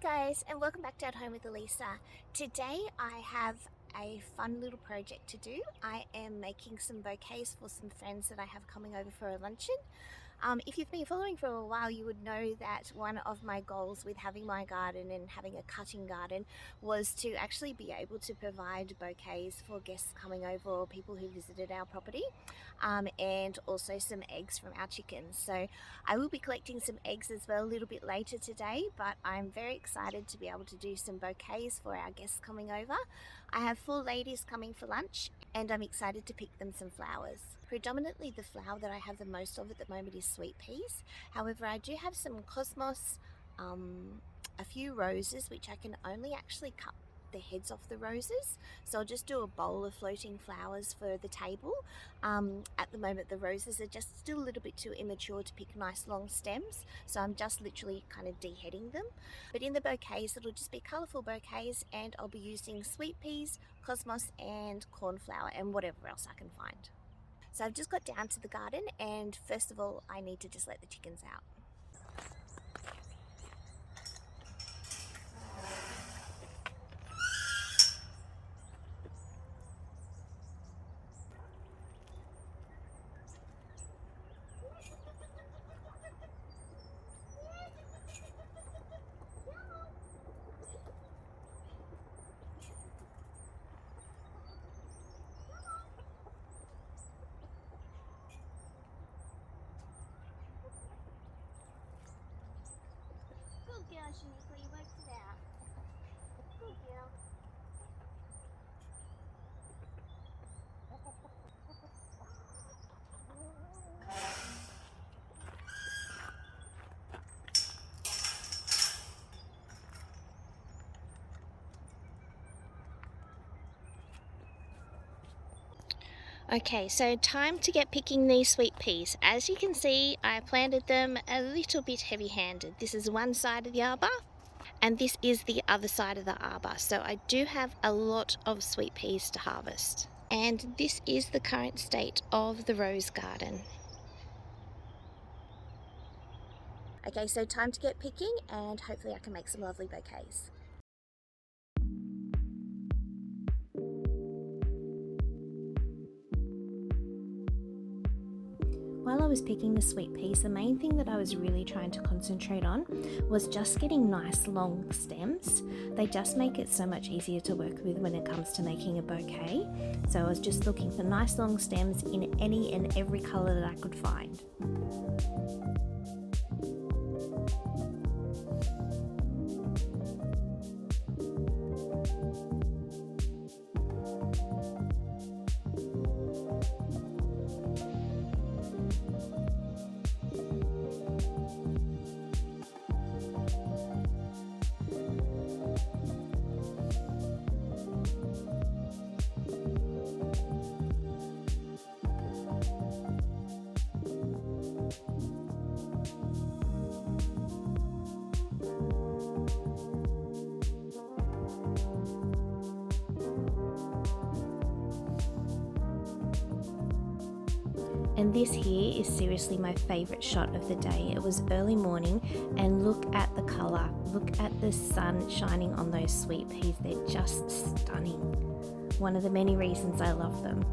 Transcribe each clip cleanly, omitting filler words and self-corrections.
guys, and welcome back to At Home with Elisa. Today I have a fun little project to do. I am making some bouquets for some friends that I have coming over for a luncheon. If you've been following for a while, you would know that one of my goals with having my garden and having a cutting garden was to actually be able to provide bouquets for guests coming over or people who visited our property, and also some eggs from our chickens. So I will be collecting some eggs as well a little bit later today, but I'm very excited to be able to do some bouquets for our guests coming over. I have 4 ladies coming for lunch and I'm excited to pick them some flowers. Predominantly the flower that I have the most of at the moment is sweet peas. However, I do have some cosmos, a few roses which I can only actually cut the heads off the roses, so I'll just do a bowl of floating flowers for the table. At the moment the roses are just still a little bit too immature to pick nice long stems, so I'm just literally kind of deheading them. But in the bouquets it'll just be colourful bouquets, and I'll be using sweet peas, cosmos and cornflower and whatever else I can find. So I've just got down to the garden, and first of all I need to just let the chickens out. Good girl, Shaniqua, you worked it out. Good girl. Okay, so time to get picking these sweet peas. As you can see, I planted them a little bit heavy-handed. This is one side of the arbor, and this is the other side of the arbor. So I do have a lot of sweet peas to harvest. And this is the current state of the rose garden. Okay, so time to get picking, and hopefully I can make some lovely bouquets. While I was picking the sweet peas, the main thing that I was really trying to concentrate on was just getting nice long stems. They just make it so much easier to work with when it comes to making a bouquet. So I was just looking for nice long stems in any and every colour that I could find. And this here is seriously my favourite shot of the day. It was early morning, and look at the colour. Look at the sun shining on those sweet peas. They're just stunning. One of the many reasons I love them.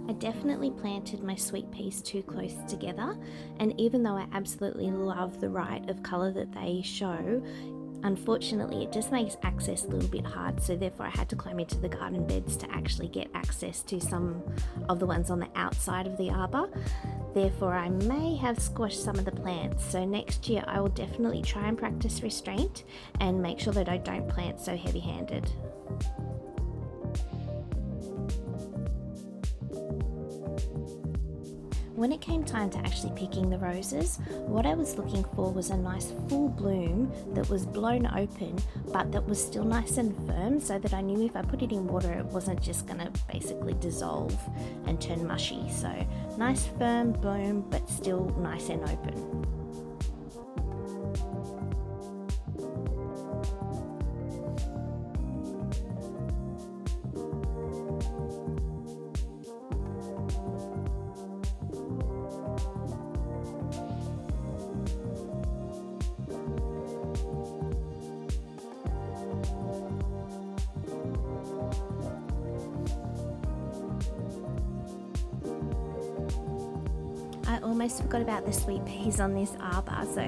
I definitely planted my sweet peas too close together, and even though I absolutely love the right of colour that they show, unfortunately it just makes access a little bit hard, so therefore I had to climb into the garden beds to actually get access to some of the ones on the outside of the arbour. Therefore I may have squashed some of the plants, so next year I will definitely try and practice restraint and make sure that I don't plant so heavy-handed. When it came time to actually picking the roses, what I was looking for was a nice full bloom that was blown open, but that was still nice and firm, so that I knew if I put it in water it wasn't just going to basically dissolve and turn mushy. So nice firm bloom, but still nice and open. I almost forgot about the sweet peas on this arbor, so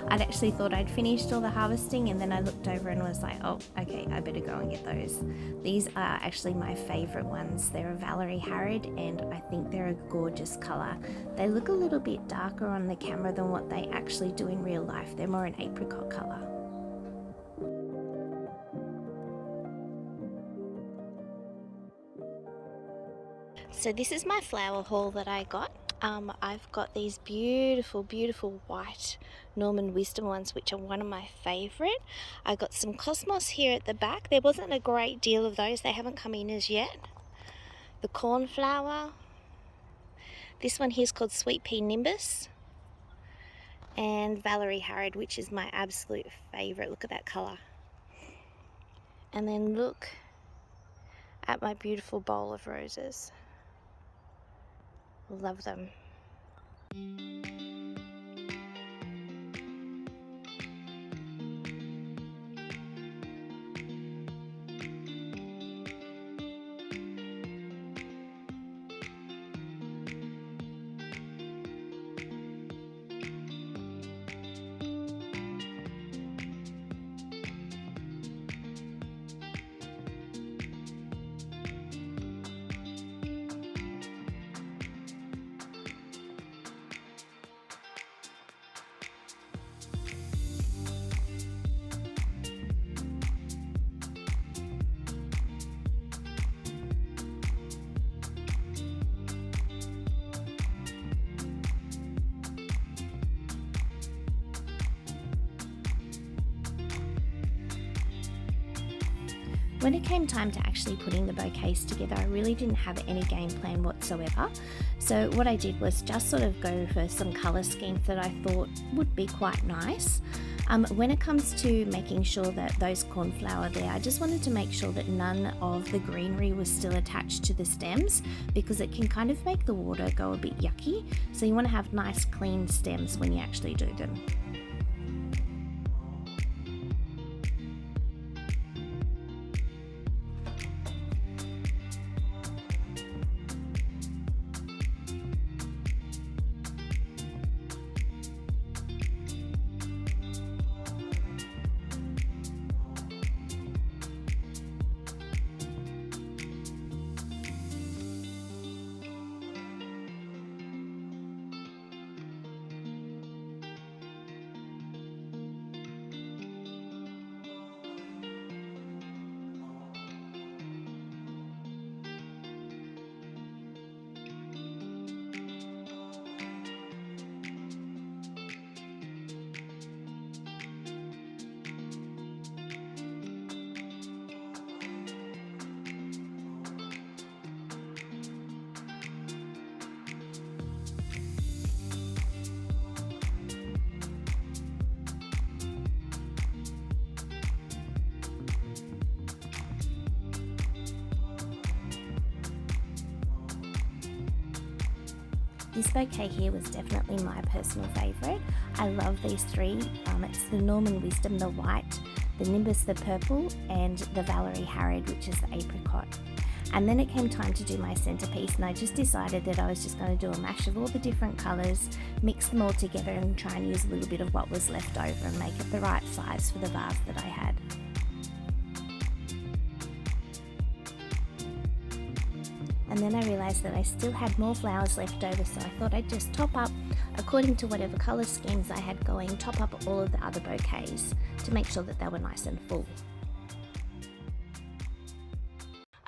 I'd actually thought I'd finished all the harvesting, and then I looked over and was like, oh, okay, I better go and get those. These are actually my favourite ones. They're a Valerie Harrod, and I think they're a gorgeous colour. They look a little bit darker on the camera than what they actually do in real life. They're more an apricot colour. So this is my flower haul that I got. I've got these beautiful, beautiful white Norman Wisdom ones, which are one of my favourite. I got some Cosmos here at the back. There wasn't a great deal of those. They haven't come in as yet. The cornflower. This one here is called Sweet Pea Nimbus. And Valerie Harrod, which is my absolute favourite. Look at that colour. And then look at my beautiful bowl of roses. Love them. When it came time to actually putting the bouquets together, I really didn't have any game plan whatsoever. So what I did was just sort of go for some colour schemes that I thought would be quite nice. When it comes to making sure that those cornflower there, I just wanted to make sure that none of the greenery was still attached to the stems, because it can kind of make the water go a bit yucky. So you want to have nice clean stems when you actually do them. This bouquet here was definitely my personal favourite. I love these three. It's the Norman Wisdom, the white, the Nimbus, the purple, and the Valerie Harrod, which is the apricot. And then it came time to do my centrepiece, and I just decided that I was just going to do a mash of all the different colours, mix them all together and try and use a little bit of what was left over and make it the right size for the vase that I had. And then I realised that I still had more flowers left over, so I thought I'd just top up, according to whatever colour schemes I had going, top up all of the other bouquets to make sure that they were nice and full.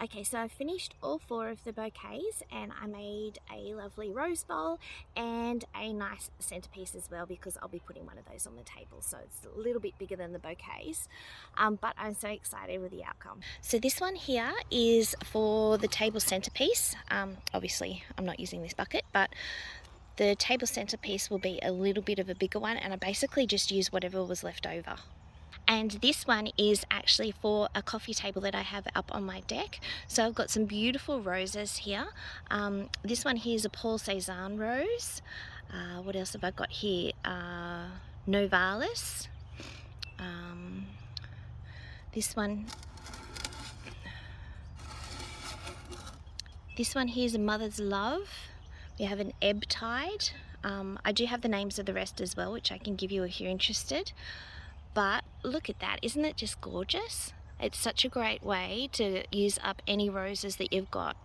Okay, so I finished all 4 of the bouquets, and I made a lovely rose bowl and a nice centerpiece as well, because I'll be putting one of those on the table, so it's a little bit bigger than the bouquets, but I'm so excited with the outcome. So this one here is for the table centerpiece. Obviously I'm not using this bucket, but the table centerpiece will be a little bit of a bigger one, and I basically just use whatever was left over. And this one is actually for a coffee table that I have up on my deck. So I've got some beautiful roses here. This one here is a Paul Cézanne rose. What else have I got here? Novalis. This one here is a Mother's Love. We have an Ebb Tide. I do have the names of the rest as well, which I can give you if you're interested. But look at that, isn't it just gorgeous? It's such a great way to use up any roses that you've got.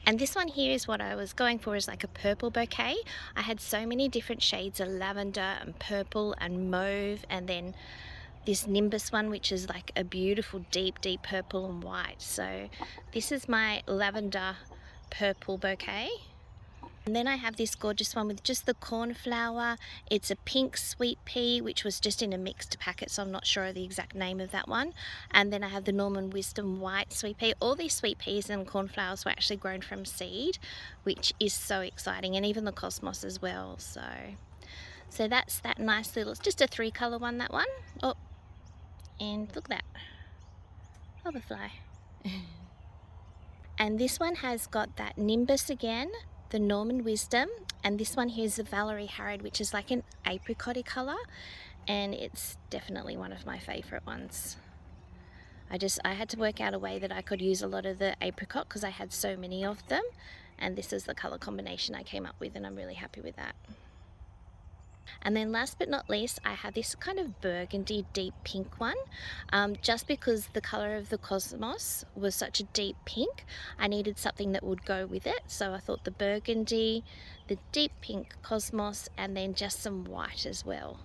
And this one here is what I was going for, is like a purple bouquet. I had so many different shades of lavender and purple and mauve, and then this nimbus one, which is like a beautiful deep purple and white. So this is my lavender purple bouquet. And then I have this gorgeous one with just the cornflower. It's a pink sweet pea, which was just in a mixed packet, so I'm not sure of the exact name of that one. And then I have the Norman Wisdom white sweet pea. All these sweet peas and cornflowers were actually grown from seed, which is so exciting, and even the cosmos as well. So that's that nice little, it's just a 3-color one, that one. Oh, and look at that, hoverfly. And this one has got that nimbus again, the Norman Wisdom, and this one here is the Valerie Harrod, which is like an apricot colour, and it's definitely one of my favourite ones. I had to work out a way that I could use a lot of the apricot because I had so many of them, and this is the colour combination I came up with, and I'm really happy with that. And then last but not least, I have this kind of burgundy deep pink one. Just because the colour of the cosmos was such a deep pink, I needed something that would go with it. So I thought the burgundy, the deep pink cosmos, and then just some white as well.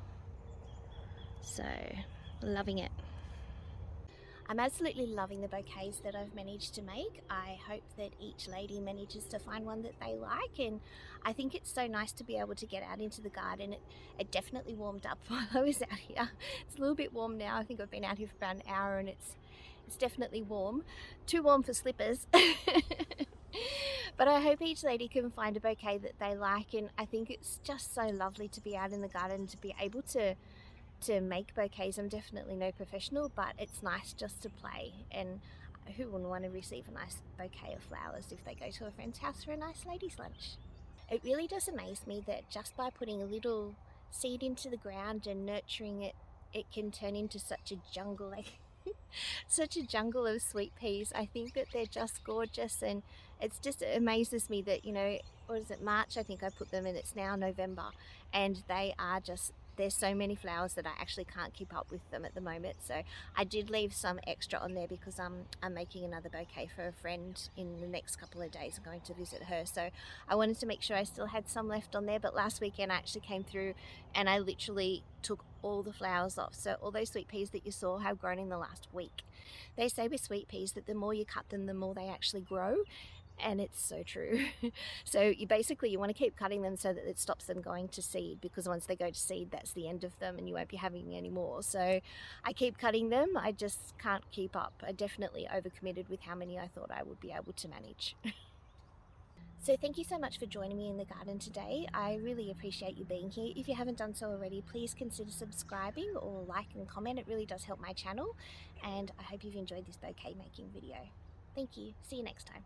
So, loving it. I'm absolutely loving the bouquets that I've managed to make. I hope that each lady manages to find one that they like, and I think it's so nice to be able to get out into the garden. It definitely warmed up while I was out here. It's a little bit warm now. I think I've been out here for about an hour, and it's definitely warm. Too warm for slippers. But I hope each lady can find a bouquet that they like, and I think it's just so lovely to be out in the garden, to be able to make bouquets. I'm definitely no professional, but it's nice just to play, and who wouldn't want to receive a nice bouquet of flowers if they go to a friend's house for a nice ladies' lunch? It really does amaze me that just by putting a little seed into the ground and nurturing it, it can turn into such a jungle, like such a jungle of sweet peas. I think that they're just gorgeous, and it amazes me that, you know, or is it March? I think I put them in, it's now November, and there's so many flowers that I actually can't keep up with them at the moment. So I did leave some extra on there because I'm making another bouquet for a friend in the next couple of days. I'm going to visit her, so I wanted to make sure I still had some left on there. But last weekend I actually came through and I literally took all the flowers off. So all those sweet peas that you saw have grown in the last week. They say with sweet peas that the more you cut them, the more they actually grow. And it's so true. So you want to keep cutting them so that it stops them going to seed, because once they go to seed, that's the end of them and you won't be having any more. So I keep cutting them. I just can't keep up. I definitely overcommitted with how many I thought I would be able to manage. So thank you so much for joining me in the garden today. I really appreciate you being here. If you haven't done so already, please consider subscribing or like and comment. It really does help my channel. And I hope you've enjoyed this bouquet making video. Thank you. See you next time.